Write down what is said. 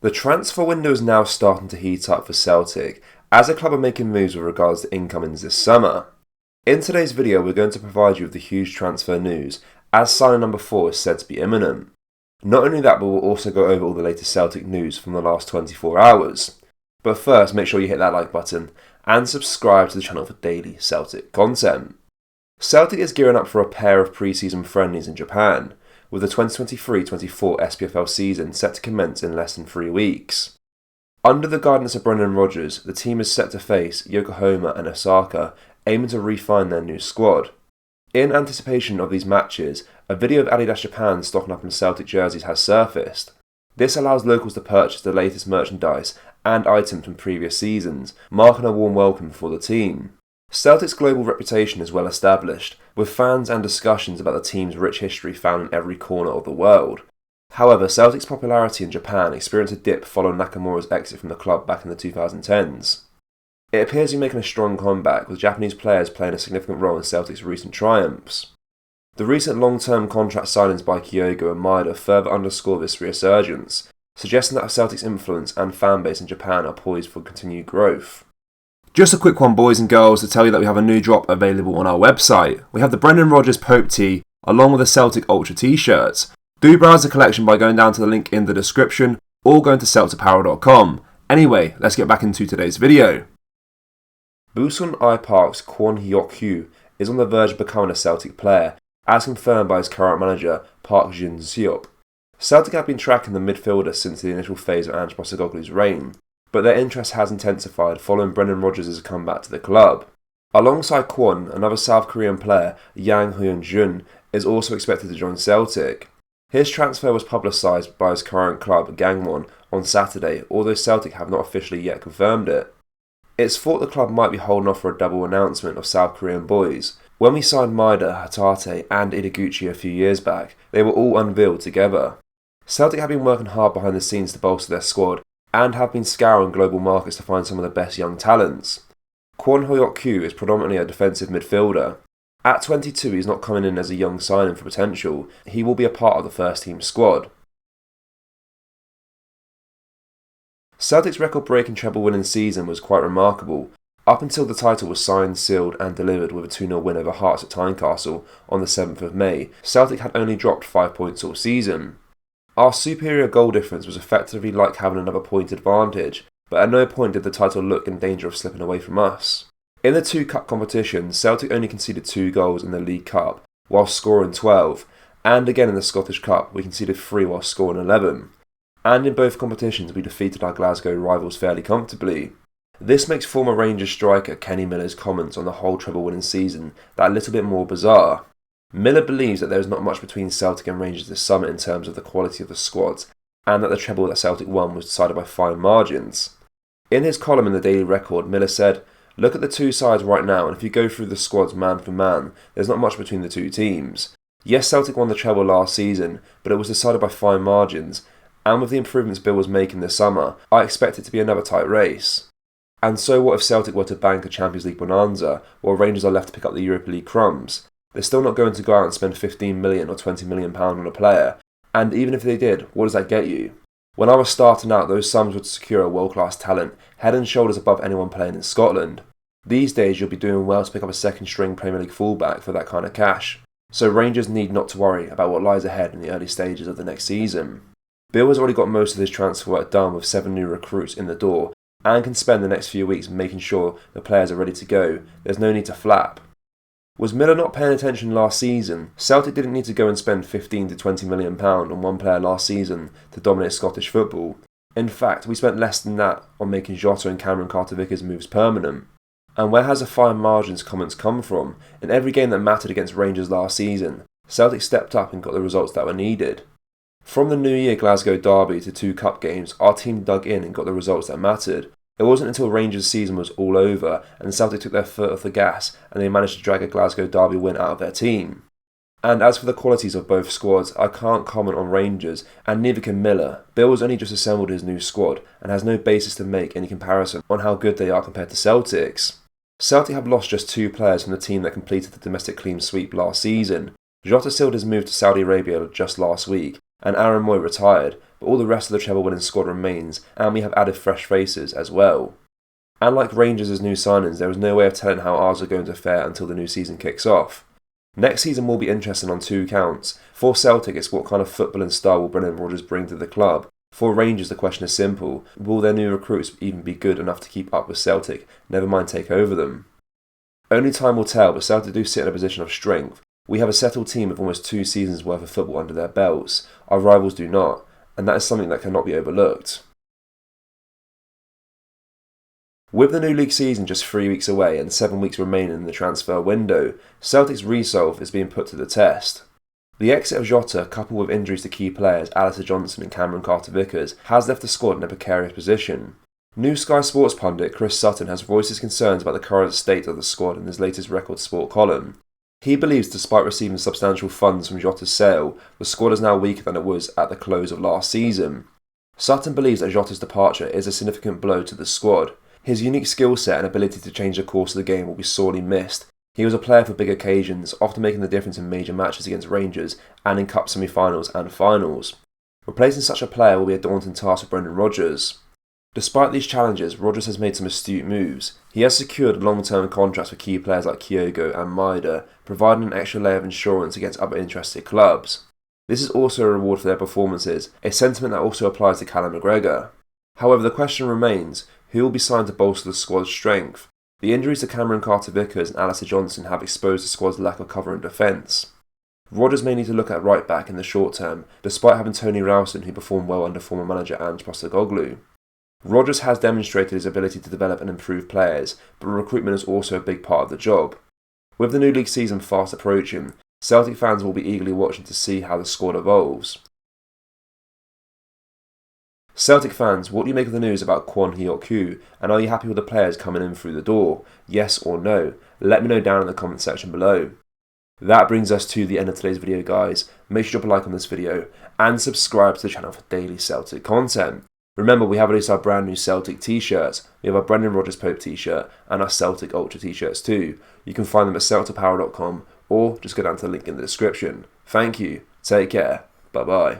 The transfer window is now starting to heat up for Celtic, as the club are making moves with regards to incomings this summer. In today's video, we're going to provide you with the huge transfer news, as signing number 4 is said to be imminent. Not only that, but we'll also go over all the latest Celtic news from the last 24 hours. But first, make sure you hit that like button and subscribe to the channel for daily Celtic content. Celtic is gearing up for a pair of pre-season friendlies in Japan, with the 2023-24 SPFL season set to commence in less than 3 weeks. Under the guidance of Brendan Rodgers, the team is set to face Yokohama and Osaka, aiming to refine their new squad. In anticipation of these matches, a video of Adidas Japan stocking up in Celtic jerseys has surfaced. This allows locals to purchase the latest merchandise and items from previous seasons, marking a warm welcome for the team. Celtic's global reputation is well established, with fans and discussions about the team's rich history found in every corner of the world. However, Celtic's popularity in Japan experienced a dip following Nakamura's exit from the club back in the 2010s. It appears to be making a strong comeback, with Japanese players playing a significant role in Celtic's recent triumphs. The recent long-term contract signings by Kyogo and Maeda further underscore this resurgence, suggesting that Celtic's influence and fanbase in Japan are poised for continued growth. Just a quick one, boys and girls, to tell you that we have a new drop available on our website. We have the Brendan Rodgers Pope tee, along with the Celtic Ultra t-shirts. Do browse the collection by going down to the link in the description, or going to celticapparel.com. Anyway, let's get back into today's video. Busan I Park's Kwon Hyuk-kyu is on the verge of becoming a Celtic player, as confirmed by his current manager, Park Jin-seop. Celtic have been tracking the midfielder since the initial phase of Ange Postecoglou's reign, but their interest has intensified following Brendan Rodgers' comeback to the club. Alongside Kwon, another South Korean player, Yang Hyun-jun, is also expected to join Celtic. His transfer was publicised by his current club, Gangwon, on Saturday, although Celtic have not officially yet confirmed it. It's thought the club might be holding off for a double announcement of South Korean boys. When we signed Maeda, Hatate and Ideguchi a few years back, they were all unveiled together. Celtic have been working hard behind the scenes to bolster their squad, and have been scouring global markets to find some of the best young talents. Kwon Hyuk-kyu is predominantly a defensive midfielder. At 22, he's not coming in as a young signing for potential. He will be a part of the first team squad. Celtic's record-breaking treble-winning season was quite remarkable, up until the title was signed, sealed and delivered with a 2-0 win over Hearts at Tynecastle on the 7th of May. Celtic had only dropped 5 points all season. Our superior goal difference was effectively like having another point advantage, but at no point did the title look in danger of slipping away from us. In the 2 cup competitions, Celtic only conceded 2 goals in the League Cup, whilst scoring 12, and again in the Scottish Cup we conceded 3 whilst scoring 11. And in both competitions we defeated our Glasgow rivals fairly comfortably. This makes former Rangers striker Kenny Miller's comments on the whole treble-winning season that little bit more bizarre. Miller believes that there is not much between Celtic and Rangers this summer in terms of the quality of the squads, and that the treble that Celtic won was decided by fine margins. In his column in the Daily Record, Miller said, "Look at the two sides right now, and if you go through the squads man for man, there's not much between the two teams. Yes, Celtic won the treble last season, but it was decided by fine margins, and with the improvements Bill was making this summer, I expect it to be another tight race. And so what if Celtic were to bank a Champions League bonanza, while Rangers are left to pick up the Europa League crumbs? They're still not going to go out and spend £15 million or £20 million on a player, and even if they did, what does that get you? When I was starting out, those sums would secure a world-class talent, head and shoulders above anyone playing in Scotland. These days you'll be doing well to pick up a second-string Premier League fullback for that kind of cash, so Rangers need not to worry about what lies ahead in the early stages of the next season. Bill has already got most of his transfer work done with 7 new recruits in the door, and can spend the next few weeks making sure the players are ready to go. There's no need to flap. Was Miller not paying attention last season? Celtic didn't need to go and spend £15 to £20 million on one player last season to dominate Scottish football. In fact, we spent less than that on making Jota and Cameron Carter-Vickers moves permanent. And where has the fine margins comments come from? In every game that mattered against Rangers last season, Celtic stepped up and got the results that were needed. From the New Year Glasgow derby to 2 cup games, our team dug in and got the results that mattered. It wasn't until Rangers' season was all over and Celtic took their foot off the gas and they managed to drag a Glasgow derby win out of their team. And as for the qualities of both squads, I can't comment on Rangers, and neither can Miller. Bill has only just assembled his new squad and has no basis to make any comparison on how good they are compared to Celtic's. Celtic have lost just 2 players from the team that completed the domestic clean sweep last season. Jota sealed his move to Saudi Arabia just last week, and Aaron Moy retired, but all the rest of the treble-winning squad remains, and we have added fresh faces as well. And like Rangers' new signings, there is no way of telling how ours are going to fare until the new season kicks off. Next season will be interesting on two counts. For Celtic, it's what kind of football and style will Brendan Rodgers bring to the club. For Rangers, the question is simple: will their new recruits even be good enough to keep up with Celtic, never mind take over them? Only time will tell, but Celtic do sit in a position of strength. We have a settled team with almost 2 seasons worth of football under their belts. Our rivals do not, and that is something that cannot be overlooked. With the new league season just 3 weeks away and 7 weeks remaining in the transfer window, Celtic's resolve is being put to the test. The exit of Jota, coupled with injuries to key players Alistair Johnson and Cameron Carter-Vickers, has left the squad in a precarious position. New Sky Sports pundit Chris Sutton has voiced his concerns about the current state of the squad in his latest Record Sport column. He believes despite receiving substantial funds from Jota's sale, the squad is now weaker than it was at the close of last season. Sutton believes that Jota's departure is a significant blow to the squad. His unique skill set and ability to change the course of the game will be sorely missed. He was a player for big occasions, often making the difference in major matches against Rangers and in cup semi-finals and finals. Replacing such a player will be a daunting task for Brendan Rodgers. Despite these challenges, Rodgers has made some astute moves. He has secured long-term contracts for key players like Kyogo and Maeda, providing an extra layer of insurance against other interested clubs. This is also a reward for their performances, a sentiment that also applies to Callum McGregor. However, the question remains, who will be signed to bolster the squad's strength? The injuries to Cameron Carter-Vickers and Alistair Johnson have exposed the squad's lack of cover and defence. Rodgers may need to look at right back in the short term, despite having Tony Ralston who performed well under former manager Ange Postecoglou. Rodgers has demonstrated his ability to develop and improve players, but recruitment is also a big part of the job. With the new league season fast approaching, Celtic fans will be eagerly watching to see how the squad evolves. Celtic fans, what do you make of the news about Kwon Hyok-koo, and are you happy with the players coming in through the door? Yes or no? Let me know down in the comment section below. That brings us to the end of today's video, guys. Make sure to drop a like on this video and subscribe to the channel for daily Celtic content. Remember, we have released our brand new Celtic t-shirts. We have our Brendan Rodgers Pope t-shirt and our Celtic Ultra t-shirts too. You can find them at celticpower.com or just go down to the link in the description. Thank you, take care, bye bye.